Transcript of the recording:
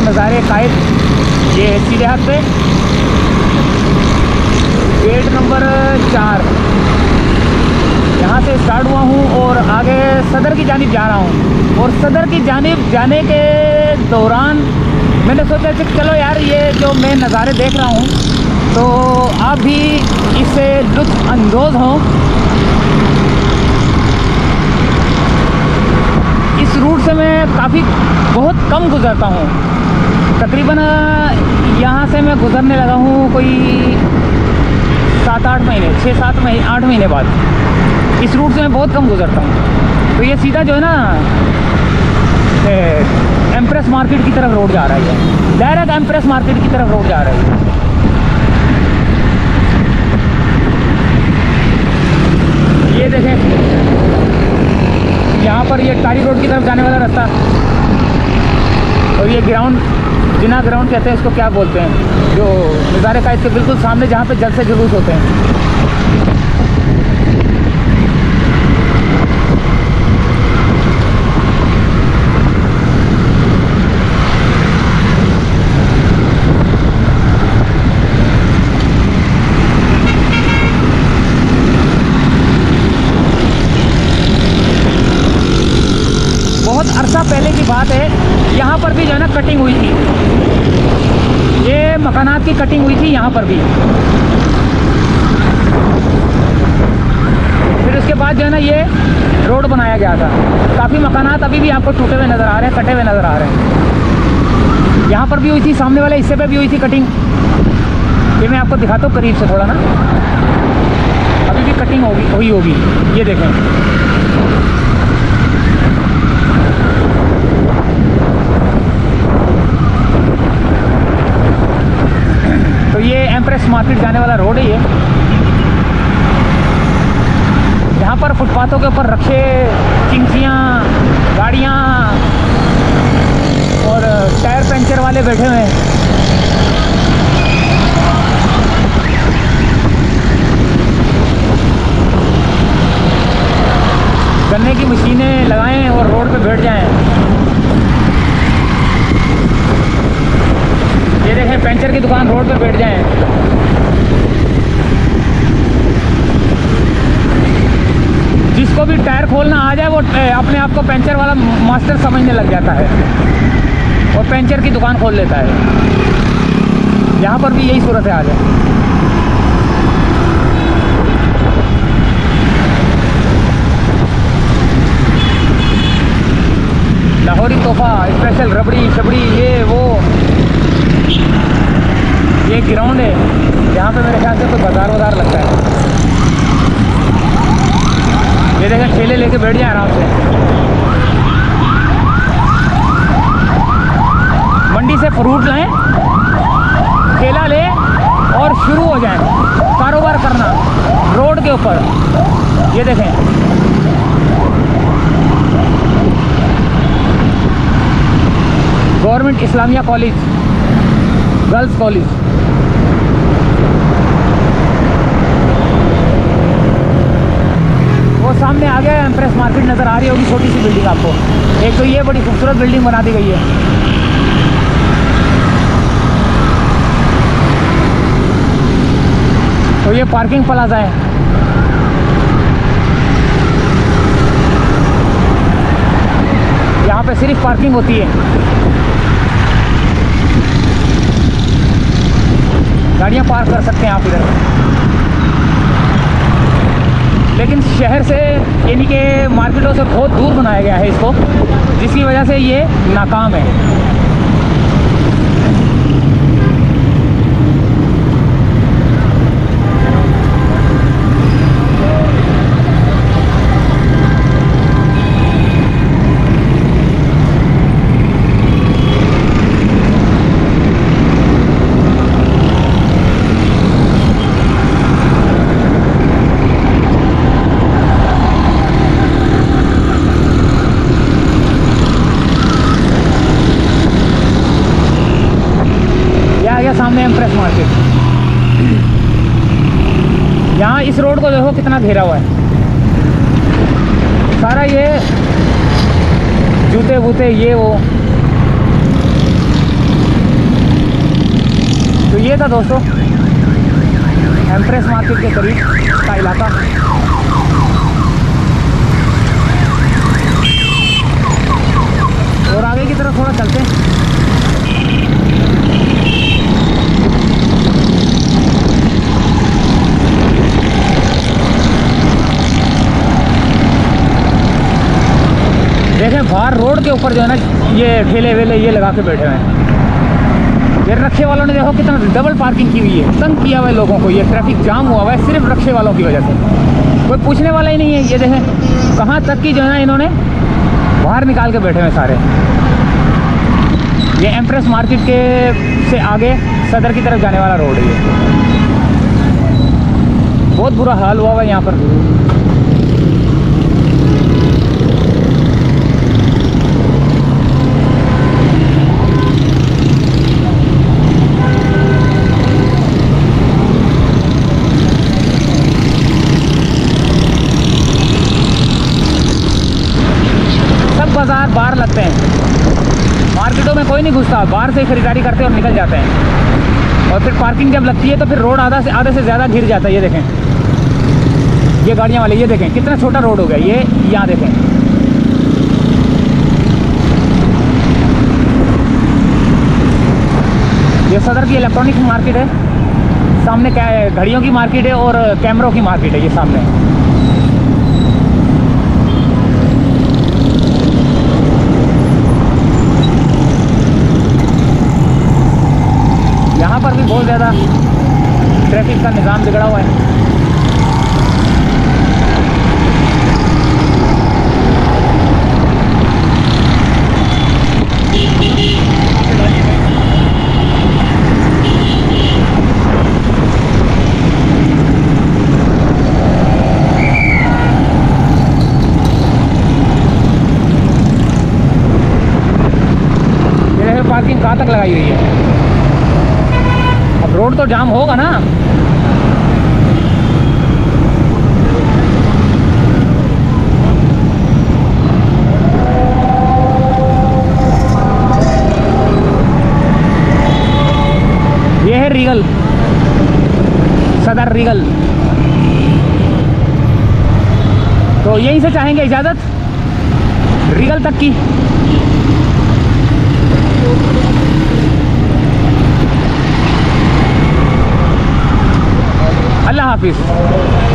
मज़ार कायद, ये सीधे हाथ पे गेट नंबर 4, यहाँ से स्टार्ट हुआ हूँ और आगे सदर की जानिब जा रहा हूँ। और सदर की जानिब जाने के दौरान मैंने सोचा कि चलो यार, ये जो मैं नज़ारे देख रहा हूँ तो आप भी इससे लुत्फ़ अंदोज़ हों। इस रूट से मैं बहुत कम गुज़रता हूँ, तकरीबन यहाँ से मैं गुज़रने लगा हूँ कोई 7-8 महीने, 6-7 महीने 8 महीने बाद। इस रूट से मैं बहुत कम गुज़रता हूँ। तो ये सीधा जो है ना एम्प्रेस मार्केट की तरफ रोड जा रहा है, डायरेक्ट एम्प्रेस मार्केट की तरफ रोड जा रहा है। ये देखें, यहाँ पर ये टारी रोड की तरफ जाने वाला रास्ता, और ये ग्राउंड, जिना ग्राउंड कहते हैं इसको, क्या बोलते हैं, जो मज़ार कायद के बिल्कुल सामने जहाँ पे जलसे जुलूस होते हैं। बहुत अरसा पहले की बात है, यहाँ पर भी जो है ना कटिंग हुई थी, ये मकानात की कटिंग हुई थी यहाँ पर भी। फिर उसके बाद जो है ना ये रोड बनाया गया था। काफ़ी मकानात अभी भी आपको टूटे हुए नज़र आ रहे हैं, कटे हुए नज़र आ रहे हैं। यहाँ पर भी हुई थी, सामने वाले हिस्से पे भी हुई थी कटिंग। ये मैं आपको दिखाता हूँ करीब से थोड़ा ना, अभी भी कटिंग हुई होगी। ये देखें, तो ये एम्प्रेस मार्केट जाने वाला रोड है ये। यहाँ पर फुटपाथों के ऊपर रखे चिंचियाँ, गाड़ियाँ और टायर पंचर वाले बैठे हुए हैं। गन्ने की मशीनें लगाएं और रोड पे बैठ जाएं। ये देखें, पंचर की दुकान रोड पे बैठ जाएं। जिसको भी टायर खोलना आ जाए वो अपने आप को पंचर वाला मास्टर समझने लग जाता है और पंचर की दुकान खोल लेता है। यहाँ पर भी यही सूरत हाल है। लाहौरी तोहफा, स्पेशल रबड़ी शबड़ी, ये वो, ये ग्राउंड है यहाँ पे मेरे ख्याल से कोई बाजार वजार लगता है। ये देखें, ठेले लेके बैठ जाए आराम से। मंडी से फ्रूट लाएं, ठेला ले और शुरू हो जाएं कारोबार करना रोड के ऊपर। ये देखें, government Islamia college, girls college. वो सामने आ गया एम्प्रेस मार्केट नज़र आ रही होगी, छोटी सी बिल्डिंग आपको। एक तो ये बड़ी खूबसूरत बिल्डिंग बना दी गई है। तो ये पार्किंग प्लाजा है। यहाँ पे सिर्फ पार्किंग होती है, गाड़ियाँ पार्क कर सकते हैं आप इधर। लेकिन शहर से, यानी कि मार्केटों से बहुत दूर बनाया गया है इसको, जिसकी वजह से ये नाकाम है। सामने एम्प्रेस मार्केट। यहाँ इस रोड को देखो कितना घेरा हुआ है, सारा ये जूते वूते ये वो। ये था दोस्तों एम्प्रेस मार्केट के करीब का इलाका। और आगे की तरफ थोड़ा चलते हैं। देखें बाहर रोड के ऊपर जो है ना ये ठेले वेले ये लगा के बैठे हुए हैं। ये रक्शे वालों ने देखो कितना डबल पार्किंग की हुई है, तंग किया हुआ है लोगों को। ये ट्रैफिक जाम हुआ हुआ है सिर्फ रक्शे वालों की वजह से, कोई पूछने वाला ही नहीं है। ये देखें कहाँ तक की जो है ना इन्होंने बाहर निकाल के बैठे हुए सारे। ये एम्प्रेस मार्केट के से आगे सदर की तरफ जाने वाला रोड है। ये बहुत बुरा हाल हुआ हुआ है यहाँ पर। बाजार बाहर लगते हैं, मार्केटों में कोई नहीं घुसता, बाहर से खरीदारी करते हैं और निकल जाते हैं। और फिर पार्किंग जब लगती है तो फिर रोड आधे से ज़्यादा घिर जाता है। ये देखें ये गाड़ियाँ वाले, ये देखें कितना छोटा रोड हो गया। ये यहाँ देखें, ये सदर की इलेक्ट्रॉनिक मार्केट है। सामने क्या है, घड़ियों की मार्केट है और कैमरों की मार्केट है। ये सामने यहाँ पर भी बहुत ज़्यादा ट्रैफिक का निज़ाम बिगड़ा हुआ है। ये पार्किंग कहाँ तक लगाई हुई है। अब रोड तो जाम होगा ना। ये है रीगल, सदर रीगल। तो यहीं से चाहेंगे इजाज़त रीगल तक की। अल्लाह हाफिज़।